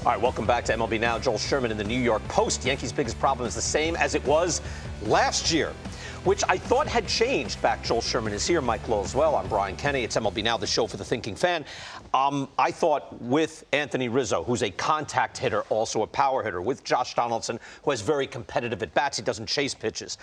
All right, welcome back to MLB Now. Joel Sherman in the New York Post. Yankees' biggest problem is the same as it was last year, which I thought had changed back. Joel Sherman is here. Mike Lowe as well. I'm Brian Kenny. It's MLB Now, the show for the thinking fan. I thought with Anthony Rizzo, who's a contact hitter, also a power hitter, with Josh Donaldson, who has very competitive at-bats. He doesn't chase pitches.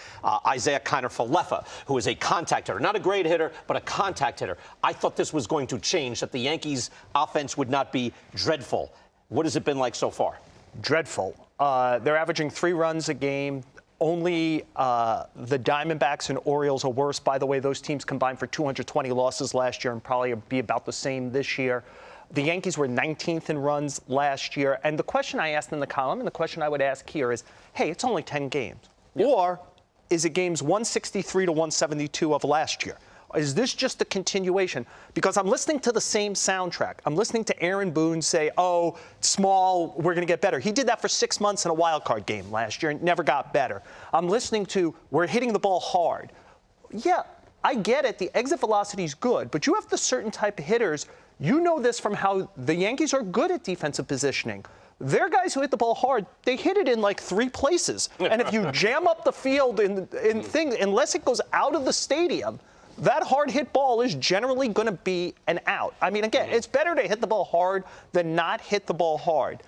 Isaiah Kiner-Falefa, who is a contact hitter. Not a great hitter, but a contact hitter. I thought this was going to change, that the Yankees' offense would not be dreadful. What has it been like so far? Dreadful. They're averaging 3 runs a game. Only the Diamondbacks and Orioles are worse. By the way, those teams combined for 220 losses last year and probably be about the same this year. The Yankees were 19th in runs last year. And the question I asked in the column and the question I would ask here is, hey, it's only 10 games. Yep. Or is it games 163 to 172 of last year? Is this just a continuation? Because I'm listening to the same soundtrack. I'm listening to Aaron Boone say, oh, small, we're going to get better. He did that for 6 months in a wild card game last year and never got better. I'm listening to, we're hitting the ball hard. Yeah, I get it. The exit velocity is good, but you have the certain type of hitters. You know this from how the Yankees are good at defensive positioning. They're guys who hit the ball hard. They hit it in like 3 places. And if you jam up the field in things, unless it goes out of the stadium, that hard hit ball is generally going to be an out. I mean, again, it's better to hit the ball hard than not hit the ball hard.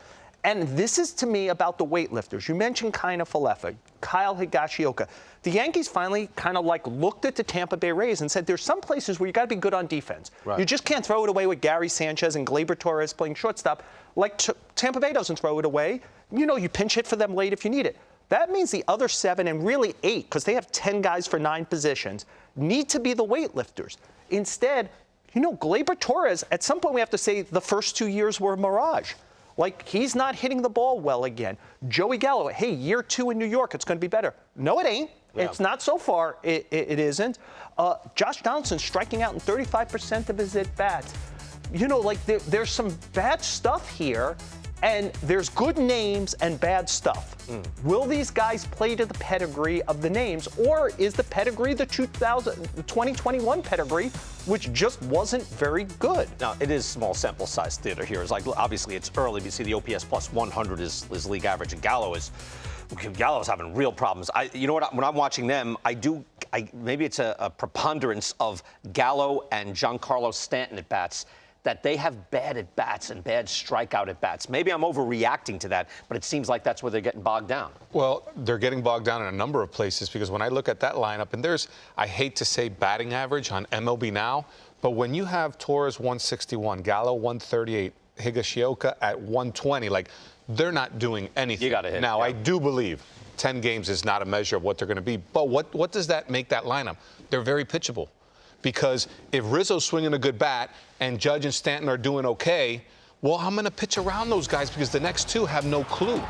And this is, to me, about the weightlifters. You mentioned Kiner-Falefa, Kyle Higashioka. The Yankees finally kind of like looked at the Tampa Bay Rays and said, there's some places where you got to be good on defense. Right. You just can't throw it away with Gary Sanchez and Gleyber Torres playing shortstop. Like Tampa Bay doesn't throw it away. You know, you pinch hit for them late if you need it. That means the other 7 and really 8, because they have 10 guys for 9 positions, need to be the weightlifters. Instead, you know, Gleyber Torres, at some point we have to say the first 2 years were a mirage. Like, he's not hitting the ball well again. Joey Gallo, hey, year 2 in New York, it's going to be better. No, it ain't. Yeah. It's not so far. It isn't. Josh Donaldson striking out in 35% of his at-bats. You know, like, there's some bad stuff here. And there's good names and bad stuff. Will these guys play to the pedigree of the names, or is the pedigree the 2021 pedigree, which just wasn't very good? Now, it is small sample size theater here. It's like, obviously, it's early. You see the OPS plus 100 is league average, and Gallo's having real problems. You know what? When I'm watching them, maybe it's a preponderance of Gallo and Giancarlo Stanton at bats, that they have bad at-bats and bad strikeout at-bats. Maybe I'm overreacting to that, but it seems like that's where they're getting bogged down. Well, they're getting bogged down in a number of places, because when I look at that lineup, and there's, I hate to say batting average on MLB Now, but when you have Torres 161, Gallo 138, Higashioka at 120, like, they're not doing anything. You got to hit. Now, yeah. I do believe 10 games is not a measure of what they're going to be, but what does that make that lineup? They're very pitchable. Because if Rizzo's swinging a good bat and Judge and Stanton are doing okay, well, I'm going to pitch around those guys because the next 2 have no clue.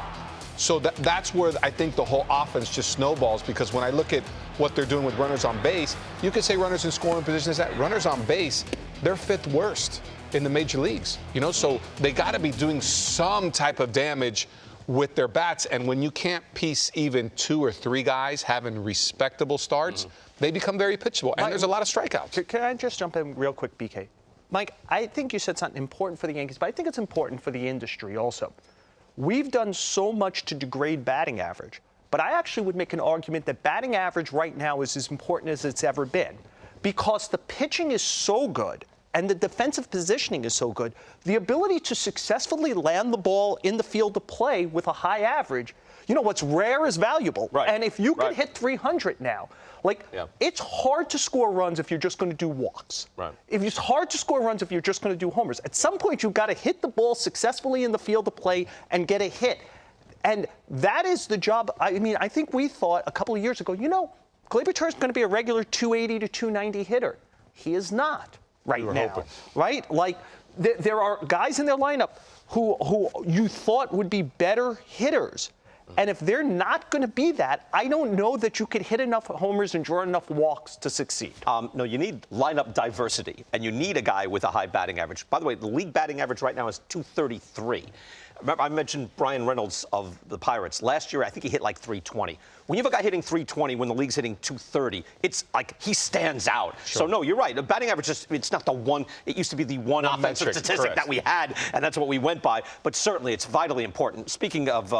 So that's where I think the whole offense just snowballs, because when I look at what they're doing with runners on base, you could say runners in scoring positions, that runners on base, they're 5th worst in the major leagues. You know, so they got to be doing some type of damage with their bats. And when you can't piece even 2 or 3 guys having respectable starts, they become very pitchable, and there's a lot of strikeouts. Can I just jump in real quick, BK? Mike, I think you said something important for the Yankees, but I think it's important for the industry also. We've done so much to degrade batting average, but I actually would make an argument that batting average right now is as important as it's ever been, because the pitching is so good and the defensive positioning is so good. The ability to successfully land the ball in the field of play with a high average, you know, what's rare is valuable. Right. And if you can hit 300 now, like, it's hard to score runs if you're just going to do walks. Right. It's hard to score runs if you're just going to do homers. At some point, you've got to hit the ball successfully in the field of play and get a hit. And that is the job. I mean, I think we thought a couple of years ago, you know, Gleyber Torres is going to be a regular 280 to 290 hitter. He is not right now. Hoping. Right? Like, there are guys in their lineup who you thought would be better hitters. And if they're not going to be that, I don't know that you could hit enough homers and draw enough walks to succeed. No, you need lineup diversity, and you need a guy with a high batting average. By the way, the league batting average right now is 233. Remember, I mentioned Brian Reynolds of the Pirates. Last year, I think he hit like 320. When you have a guy hitting 320 when the league's hitting 230, it's like he stands out. Sure. So, no, you're right. The batting average, it's not the one. It used to be the one offensive statistic correct. that we had, and that's what we went by. But certainly, it's vitally important. Speaking of,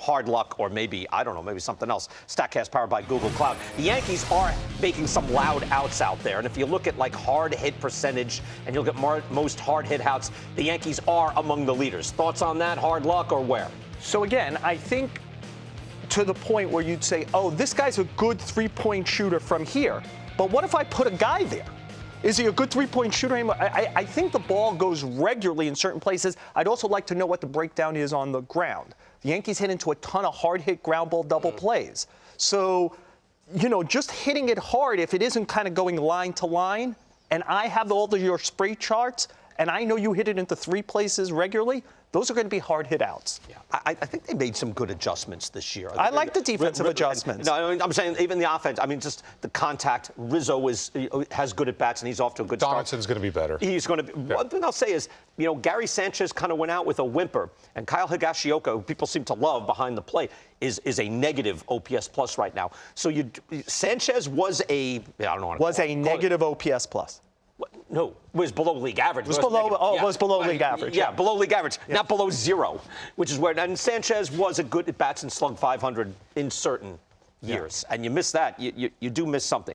hard luck or maybe, I don't know, maybe something else, StatCast powered by Google Cloud, the Yankees are making some loud outs out there. And if you look at, like, hard hit percentage and you look at most hard hit outs, the Yankees are among the leaders. Thoughts on that? Hard luck or where? So, again, I think to the point where you'd say, oh, this guy's a good three-point shooter from here. But what if I put a guy there? Is he a good three-point shooter anymore? I think the ball goes regularly in certain places. I'd also like to know what the breakdown is on the ground. The Yankees hit into a ton of hard-hit ground ball double plays. So, just hitting it hard, if it isn't kind of going line to line, and I have all of your spray charts, and I know you hit it into three places regularly, those are going to be hard hit outs. Yeah, I think they made some good adjustments this year. I like the defensive adjustments. No, I'm saying even the offense. I mean, just the contact. Rizzo has good at bats, and he's off to a good start. Donaldson's going to be better. He's going to be. Yeah. One thing I'll say is, Gary Sanchez kind of went out with a whimper, and Kyle Higashioka, who people seem to love behind the plate, is a negative OPS plus right now. So Sanchez was a negative OPS plus. No, was below league average. Was below league average. Yeah, below league average, not below zero, which is where. And Sanchez was a good at bats and slug 500 in certain years, and you miss that. You do miss something.